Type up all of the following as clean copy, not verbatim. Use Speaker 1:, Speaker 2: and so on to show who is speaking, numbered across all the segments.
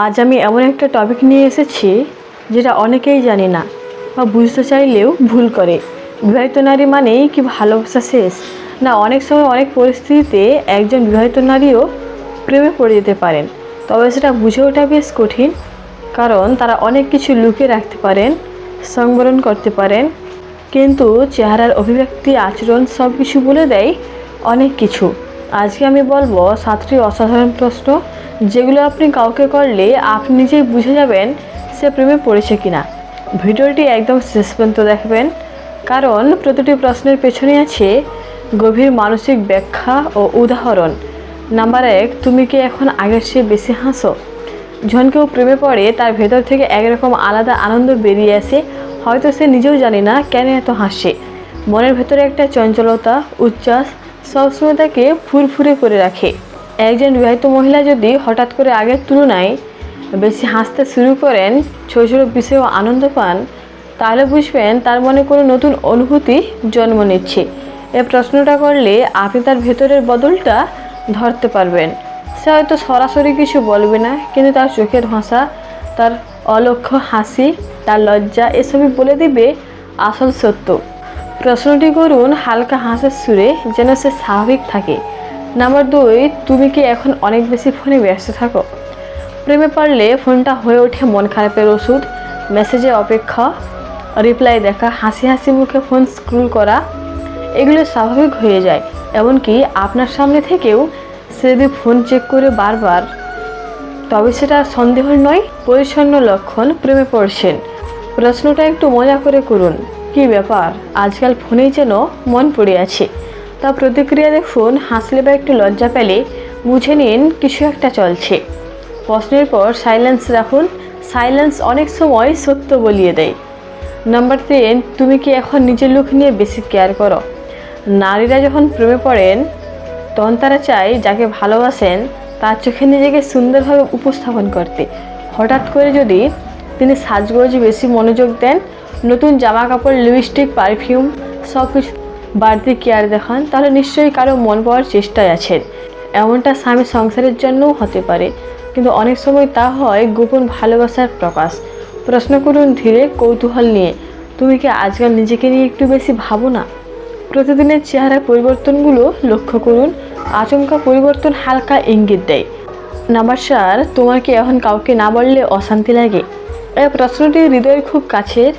Speaker 1: আজ আমি এমন একটা টপিক নিয়ে এসেছি যেটা অনেকেই জানে না বা বুঝতে চাইলেও ভুল করে। বিবাহিত নারী মানেই কি ভালোবাসা শেষ? না, অনেক সময় অনেক পরিস্থিতিতে একজন বিবাহিত নারীও প্রেমে পড়ে যেতে পারেন। তবে সেটা বুঝে ওঠা বেশ কঠিন, কারণ তারা অনেক কিছু লুকিয়ে রাখতে পারেন, সংবরণ করতে পারেন, কিন্তু চেহারার অভিব্যক্তি, আচরণ সব কিছু বলে দেয় অনেক কিছু। আজকে আমি বলবো 7টি অসাধারণ প্রশ্ন, যেগুলো আপনি কাউকে করলে আপনি নিজেই বুঝে যাবেন সে প্রেমে পড়েছে কিনা। ভিডিওটি একদম শেষ পর্যন্ত দেখবেন, কারণ প্রতিটি প্রশ্নের পেছনে আছে গভীর মানসিক ব্যাখ্যা ও উদাহরণ। নাম্বার 1, তুমি কি এখন আগের চেয়ে বেশি হাসো? যখন কেউ প্রেমে পড়ে তার ভেতর থেকে একরকম আলাদা আনন্দ বেরিয়ে আসে, হয়তো সে নিজেও জানে না কেন এত হাসে। মনের ভেতরে একটা চঞ্চলতা, উচ্ছ্বাস সবসময় তাকে ফুরফুরে করে রাখে। একজন বিবাহিত মহিলা যদি হঠাৎ করে আগের তুলনায় বেশি হাসতে শুরু করেন, ছোটো ছোটো বিষয়েও আনন্দ পান, তাহলে বুঝবেন তার মনে কোনো নতুন অনুভূতি জন্ম নিচ্ছে। এই প্রশ্নটা করলে আপনি তার ভেতরের বদলটা ধরতে পারবেন। সে হয়তো সরাসরি কিছু বলবে না, কিন্তু তার চোখের ভাষা, তার অলক্ষ্য হাসি, তার লজ্জা এসবই বলে দিবে আসল সত্য। প্রশ্নটি করুন হালকা হাসির সুরে, যেন সে স্বাভাবিক থাকে। নাম্বার 2, তুমি কি এখন অনেক বেশি ফোনে ব্যস্ত থাকো? প্রেমে পড়লে ফোনটা হয়ে ওঠে মন খারাপের ওষুধ। মেসেজে অপেক্ষা, রিপ্লাই দেখা, হাসি হাসি মুখে ফোন স্ক্রল করা, এগুলো স্বাভাবিক হয়ে যায়। এমনকি আপনার সামনে থেকেও সে যদি ফোন চেক করে বারবার, তবে সেটা সন্দেহ নয়, পরিচ্ছন্ন লক্ষণ প্রেমে পড়ছেন। প্রশ্নটা একটু মজা করে করুন, কি ব্যাপার আজকাল ফোনেই যেন মন পড়ে আছে। তা প্রতিক্রিয়া দেখুন, হাসলে বা একটু লজ্জা পেলে বুঝে নিন কিছু একটা চলছে। প্রশ্নের পর সাইলেন্স রাখুন, সাইলেন্স অনেক সময় সত্য বলিয়ে দেয়। নাম্বার 3, তুমি কি এখন নিজের লুক নিয়ে বেশি কেয়ার করো? নারীরা যখন প্রেমে পড়েন তখন তারা চায় যাকে ভালোবাসেন তার চোখে নিজেকে সুন্দরভাবে উপস্থাপন করতে। হঠাৎ করে যদি তিনি সাজগোজে বেশি মনোযোগ দেন, নতুন জামা কাপড়, লিপস্টিক, পারফিউম সব কিছু বাড়তি কেয়ার দেখান, তাহলে নিশ্চয়ই কারো মন পাওয়ার চেষ্টায় আছেন। এমনটা স্বামী সংসারের জন্যও হতে পারে, কিন্তু অনেক সময় তা হয় গোপন ভালোবাসার প্রকাশ। প্রশ্ন করুন ধীরে, কৌতূহল নিয়ে, তুমি কি আজকাল নিজেকে নিয়ে একটু বেশি ভাবো না? প্রতিদিনের চেহারার পরিবর্তনগুলো লক্ষ্য করুন, আচমকা পরিবর্তন হালকা ইঙ্গিত দেয়। নাম্বার 4, তোমার কি এখন কাউকে না বললে অশান্তি লাগে? এই প্রশ্নটি হৃদয়ের খুব কাছের,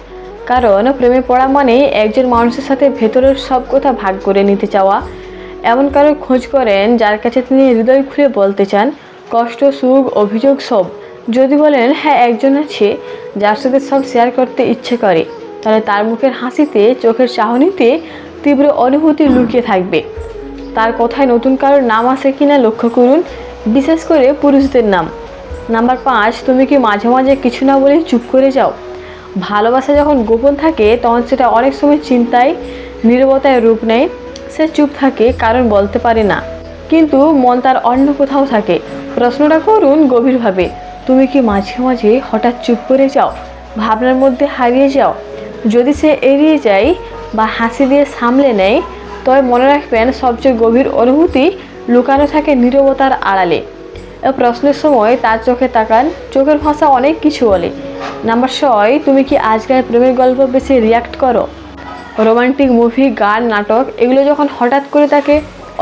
Speaker 1: কারণ প্রেমে পড়া মানে একজন মানুষের সাথে ভেতরের সব কথা ভাগ করে নিতে চাওয়া। এমন কারো খোঁজ করেন যার কাছে তিনি হৃদয় খুলে বলতে চান, কষ্ট, সুখ, অভিযোগ সব। যদি বলেন হ্যাঁ, একজন আছে যার সাথে সব শেয়ার করতে ইচ্ছে করে, তাহলে তার মুখের হাসিতে, চোখের চাহনিতে তীব্র অনুভূতি লুকিয়ে থাকবে। তার কথায় নতুন কারোর নাম আসে কিনা লক্ষ্য করুন, বিশেষ করে পুরুষদের নাম। নাম্বার 5, তুমি কি মাঝে মাঝে কিছু না বলে চুপ করে যাও? ভালোবাসা যখন গোপন থাকে তখন সেটা অনেক সময় চিন্তায়, নীরবতায় রূপ নেয়। সে চুপ থাকে কারণ বলতে পারে না, কিন্তু মন তার অন্য কোথাও থাকে। প্রশ্নটা করুন গভীরভাবে, তুমি কি মাঝে মাঝে হঠাৎ চুপ করে যাও, ভাবনার মধ্যে হারিয়ে যাও? যদি সে এড়িয়ে যায় বা হাসি দিয়ে সামলে নেয়, তবে মনে রাখবেন সবচেয়ে গভীর অনুভূতি লুকানো থাকে নীরবতার আড়ালে। প্রশ্নের সময় তার চোখে তাকান, চোখের ভাষা অনেক কিছু বলে। নাম্বার 6, তুমি কি আজকাল প্রেমের গল্প বেশি রিয়াক্ট করো? রোমান্টিক মুভি, গান, নাটক এগুলো যখন হঠাৎ করে তাকে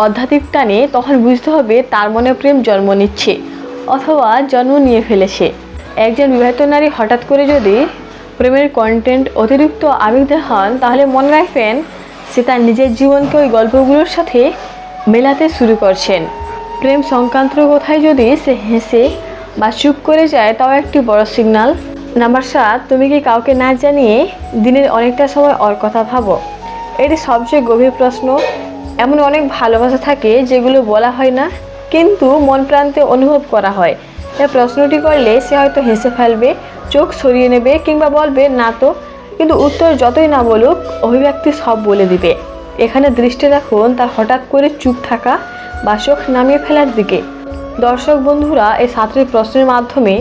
Speaker 1: আধ্যাত্মিক টানে, তখন বুঝতে হবে তার মনে প্রেম জন্ম নিচ্ছে অথবা জন্ম নিয়ে ফেলেছে। একজন বিবাহিত নারী হঠাৎ করে যদি প্রেমের কন্টেন্ট অতিরিক্ত আবেগ দেখান, তাহলে মনে রাখবেন সে তার নিজের জীবনকে ওই গল্পগুলোর সাথে মেলাতে শুরু করছেন। প্রেম সংক্রান্ত কথায় যদি সে হেসে বা চুপ করে যায়, তাও একটি বড় সিগন্যাল। নাম্বার 7, তুমি কি কাউকে না জানিয়ে দিনের অনেকটা সময় ওর কথা ভাবো? এটি সবচেয়ে গভীর প্রশ্ন। এমন অনেক ভালোবাসা থাকে যেগুলো বলা হয় না, কিন্তু মন প্রান্তে অনুভব করা হয়। এই প্রশ্নটি করলে সে হয়তো হেসে ফেলবে, চোখ সরিয়ে নেবে, কিংবা বলবে না তো, কিন্তু উত্তর যতই না বলুক অভিব্যক্তি সব বলে দিবে। এখানে দৃষ্টি রাখুন তার হঠাৎ করে চুপ থাকা বা চোখ নামিয়ে ফেলার দিকে। দর্শক বন্ধুরা, এই 7টি প্রশ্নের মাধ্যমে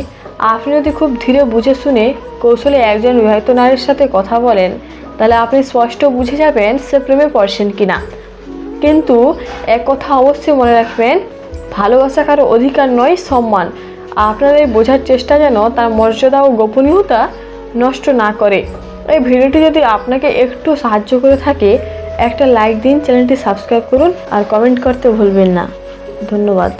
Speaker 1: আপনি যদি খুব ধীরে বুঝে শুনে কৌশলে একজন বিবাহিত নারীর সাথে কথা বলেন, তাহলে আপনি স্পষ্ট বুঝে যাবেন সে প্রেমে পড়ছেন কিনা। কিন্তু এক কথা অবশ্যই মনে রাখবেন, ভালোবাসা কারো অধিকার নয়, সম্মান। আপনার এই বোঝার চেষ্টা যেন তার মর্যাদা ও গোপনীয়তা নষ্ট না করে। এই ভিডিওটি যদি আপনাকে একটু সাহায্য করে থাকে, একটা লাইক দিন, চ্যানেলটি সাবস্ক্রাইব করুন আর কমেন্ট করতে ভুলবেন না। ধন্যবাদ।